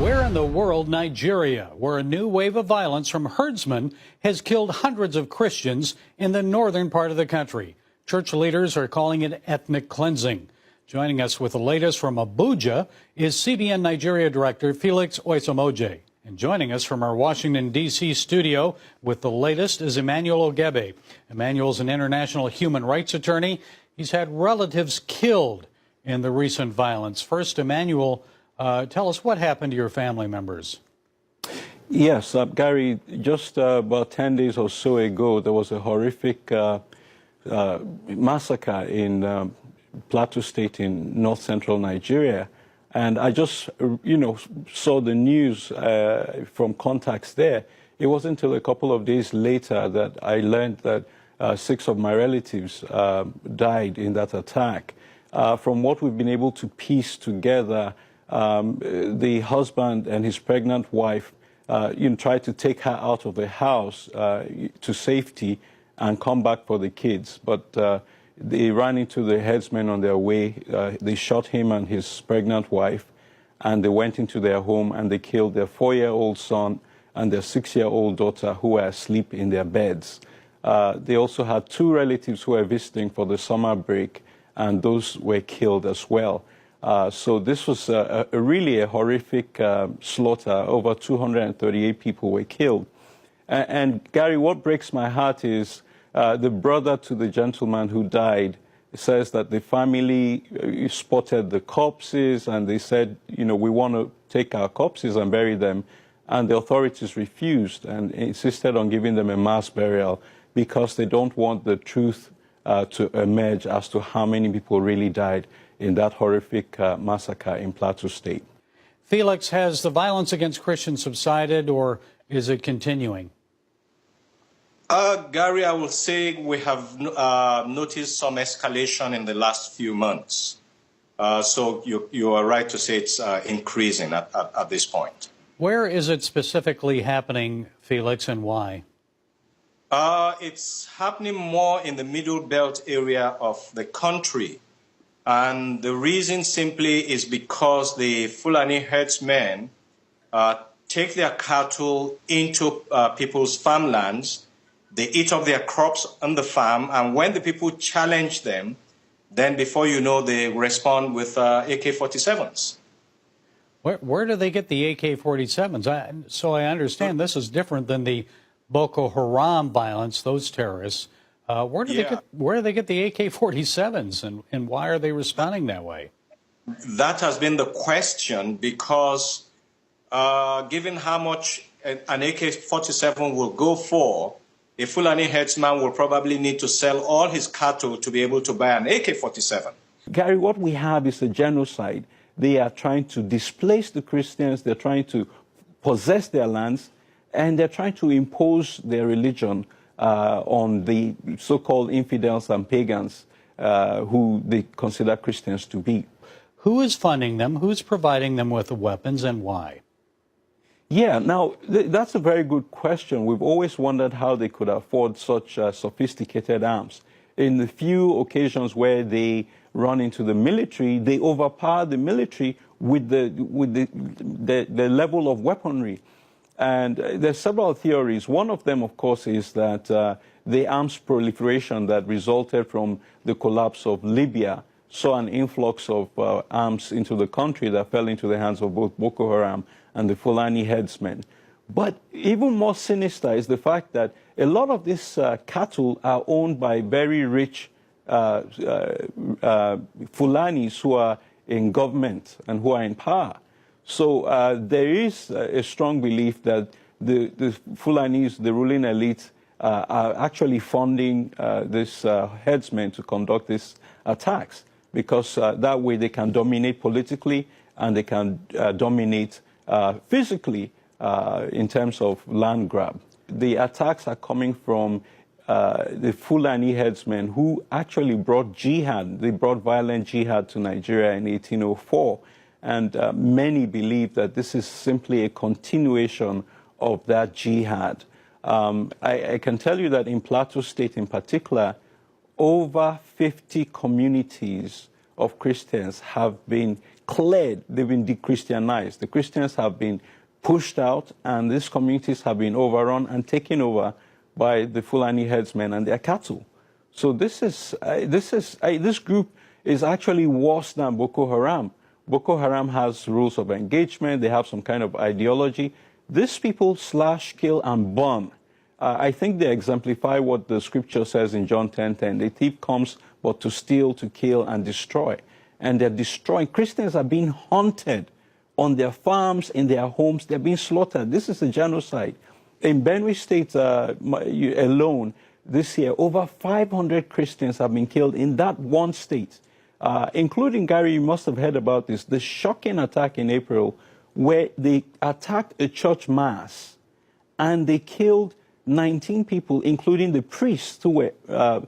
Where in the world, Nigeria, where a new wave of violence from herdsmen has killed hundreds of Christians in the northern part of the country. Church leaders are calling it ethnic cleansing. Joining us with the latest from Abuja is CBN Nigeria Director Felix Oisamoje. And joining us from our Washington, D.C. studio with the latest is Emmanuel Ogebe. Emmanuel's an international human rights attorney. He's had relatives killed in the recent violence. First, Emmanuel, tell us what happened to your family members. Yes, Gary, just about 10 days or so ago, there was a horrific massacre in Plateau State in north-central Nigeria. And I just, saw the news from contacts there. It wasn't until a couple of days later that I learned that 6 of my relatives died in that attack. From what we've been able to piece together, the husband and his pregnant wife tried to take her out of the house to safety and come back for the kids. But they ran into the herdsmen on their way. They shot him and his pregnant wife, and they went into their home and they killed their 4-year-old son and their 6-year-old daughter, who were asleep in their beds. They also had 2 relatives who were visiting for the summer break, and those were killed as well. So this was really a horrific slaughter. Over 238 people were killed. And Gary, what breaks my heart is the brother to the gentleman who died says that the family spotted the corpses and they said, we want to take our corpses and bury them. And the authorities refused and insisted on giving them a mass burial because they don't want the truth to emerge as to how many people really died in that horrific massacre in Plateau State. Felix, has the violence against Christians subsided, or is it continuing? Gary, I will say we have noticed some escalation in the last few months. So you are right to say it's increasing at this point. Where is it specifically happening, Felix, and why? It's happening more in the Middle Belt area of the country. And the reason simply is because the Fulani herdsmen take their cattle into people's farmlands. They eat up their crops on the farm, and when the people challenge them, then before you know, they respond with AK-47s. Where do they get the AK-47s? So I understand this is different than the Boko Haram violence, those terrorists. Where do they get the AK-47s, and why are they responding that way? That has been the question, because given how much an AK-47 will go for, a Fulani herdsman will probably need to sell all his cattle to be able to buy an AK-47. Gary, what we have is a genocide. They are trying to displace the Christians, they're trying to possess their lands, and they're trying to impose their religion on the so-called infidels and pagans who they consider Christians to be. Who is funding them? Who's providing them with the weapons, and why? Yeah, now, that's a very good question. We've always wondered how they could afford such sophisticated arms. In the few occasions where they run into the military, they overpower the military with the level of weaponry. And there's several theories. One of them, of course, is that the arms proliferation that resulted from the collapse of Libya saw an influx of arms into the country that fell into the hands of both Boko Haram and the Fulani herdsmen. But even more sinister is the fact that a lot of these cattle are owned by very rich Fulanis who are in government and who are in power. So there is a strong belief that the Fulanis, the ruling elite, are actually funding these herdsmen to conduct these attacks, because that way they can dominate politically and they can dominate physically in terms of land grab. The attacks are coming from the Fulani herdsmen who actually brought jihad. They brought violent jihad to Nigeria in 1804. And many believe that this is simply a continuation of that jihad. I can tell you that in Plateau State in particular, over 50 communities of Christians have been cleared, they've been de-Christianized. The Christians have been pushed out, and these communities have been overrun and taken over by the Fulani herdsmen and their cattle. So this group is actually worse than Boko Haram. Boko Haram has rules of engagement. They have some kind of ideology. These people slash, kill, and burn. I think they exemplify what the scripture says in John 10:10. The thief comes but to steal, to kill, and destroy. And they're destroying. Christians are being hunted on their farms, in their homes. They're being slaughtered. This is a genocide. In Benue State alone, this year, over 500 Christians have been killed in that one state, including, Gary, you must have heard about this, the shocking attack in April where they attacked a church mass and they killed 19 people, including the priests who were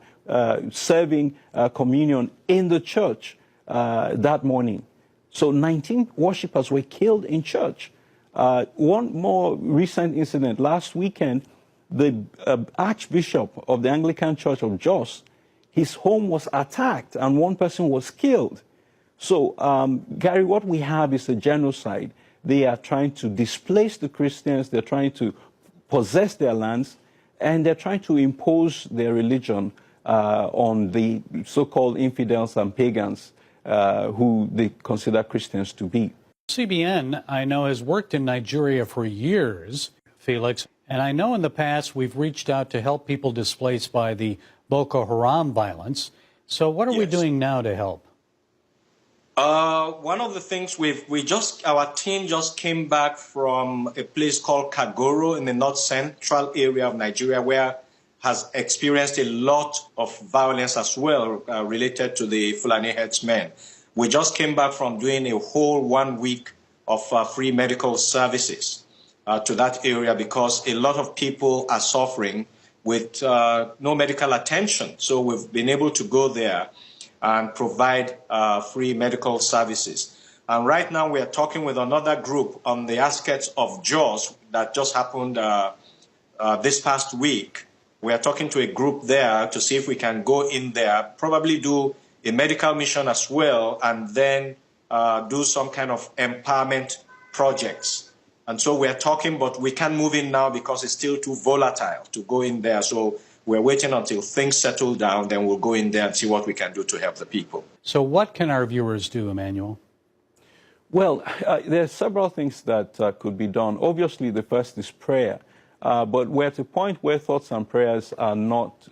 serving communion in the church that morning. So 19 worshippers were killed in church. One more recent incident, last weekend, the Archbishop of the Anglican Church of Jos, his home was attacked and one person was killed. So, Gary, what we have is a genocide. They are trying to displace the Christians, they're trying to possess their lands, and they're trying to impose their religion on the so-called infidels and pagans who they consider Christians to be. CBN, I know, has worked in Nigeria for years, Felix, and I know in the past we've reached out to help people displaced by the Boko Haram violence. So what are we doing now to help? One of the things our team just came back from a place called Kagoro in the north central area of Nigeria, where has experienced a lot of violence as well related to the Fulani herdsmen. We just came back from doing a whole 1 week of free medical services to that area because a lot of people are suffering with no medical attention. So we've been able to go there and provide free medical services. And right now we are talking with another group on the outskirts of Jos that just happened this past week. We are talking to a group there to see if we can go in there, probably do a medical mission as well, and then do some kind of empowerment projects. And so we're talking, but we can't move in now because it's still too volatile to go in there. So we're waiting until things settle down, then we'll go in there and see what we can do to help the people. So what can our viewers do, Emmanuel? Well, there are several things that could be done. Obviously, the first is prayer. But we're at a point where thoughts and prayers are not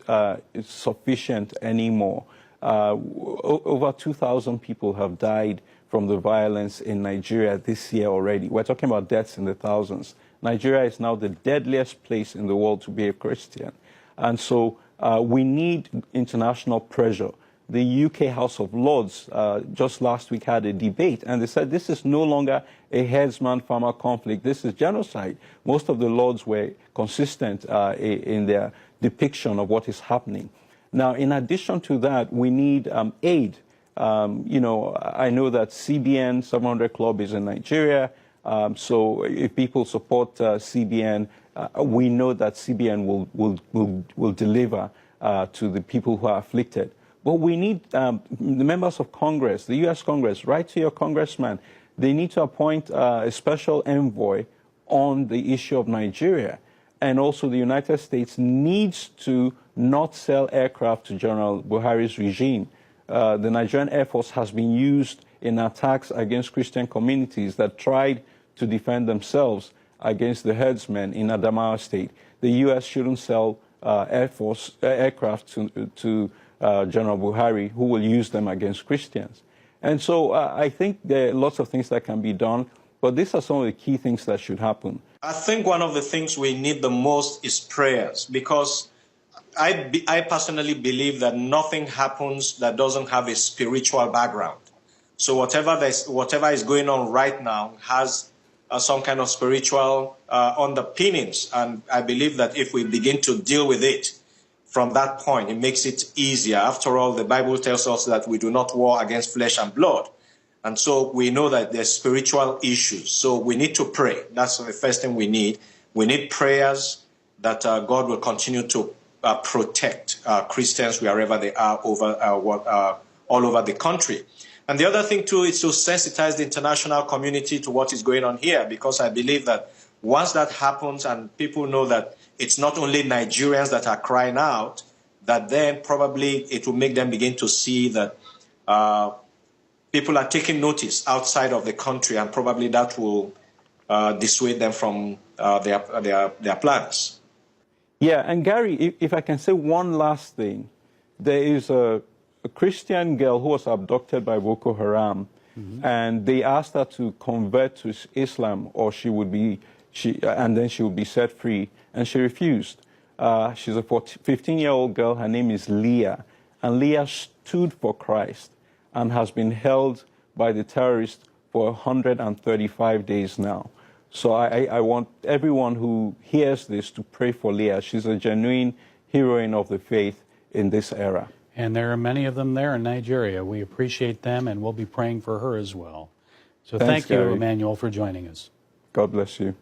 sufficient anymore. Over 2,000 people have died from the violence in Nigeria this year already. We're talking about deaths in the thousands. Nigeria is now the deadliest place in the world to be a Christian. And so we need international pressure. The UK House of Lords just last week had a debate, and they said this is no longer a herdsman-farmer conflict. This is genocide. Most of the Lords were consistent in their depiction of what is happening. Now, in addition to that, we need aid. You know, I know that CBN 700 Club is in Nigeria, so if people support CBN, we know that CBN will deliver to the people who are afflicted. But we need the members of Congress, the U.S. Congress, write to your congressman. They need to appoint a special envoy on the issue of Nigeria. And also the United States needs to not sell aircraft to General Buhari's regime. The Nigerian Air Force has been used in attacks against Christian communities that tried to defend themselves against the herdsmen in Adamawa State. The U.S. shouldn't sell aircraft to General Buhari, who will use them against Christians. And so I think there are lots of things that can be done, but these are some of the key things that should happen. I think one of the things we need the most is prayers, because I personally believe that nothing happens that doesn't have a spiritual background. So whatever is going on right now has some kind of spiritual underpinnings, and I believe that if we begin to deal with it from that point, it makes it easier. After all, the Bible tells us that we do not war against flesh and blood. And so we know that there's spiritual issues. So we need to pray. That's the first thing we need. We need prayers that God will continue to protect Christians wherever they are all over the country. And the other thing, too, is to sensitize the international community to what is going on here, because I believe that once that happens and people know that it's not only Nigerians that are crying out, that then probably it will make them begin to see that people are taking notice outside of the country, and probably that will dissuade them from their plans. Yeah, and Gary, if I can say one last thing, there is a Christian girl who was abducted by Boko Haram, and they asked her to convert to Islam, or and then she would be set free, and she refused. She's a 15-year-old girl. Her name is Leah, and Leah stood for Christ and has been held by the terrorists for 135 days now. So I want everyone who hears this to pray for Leah. She's a genuine heroine of the faith in this era. And there are many of them there in Nigeria. We appreciate them, and we'll be praying for her as well. So Thanks, thank you, Gary. Emmanuel, for joining us. God bless you.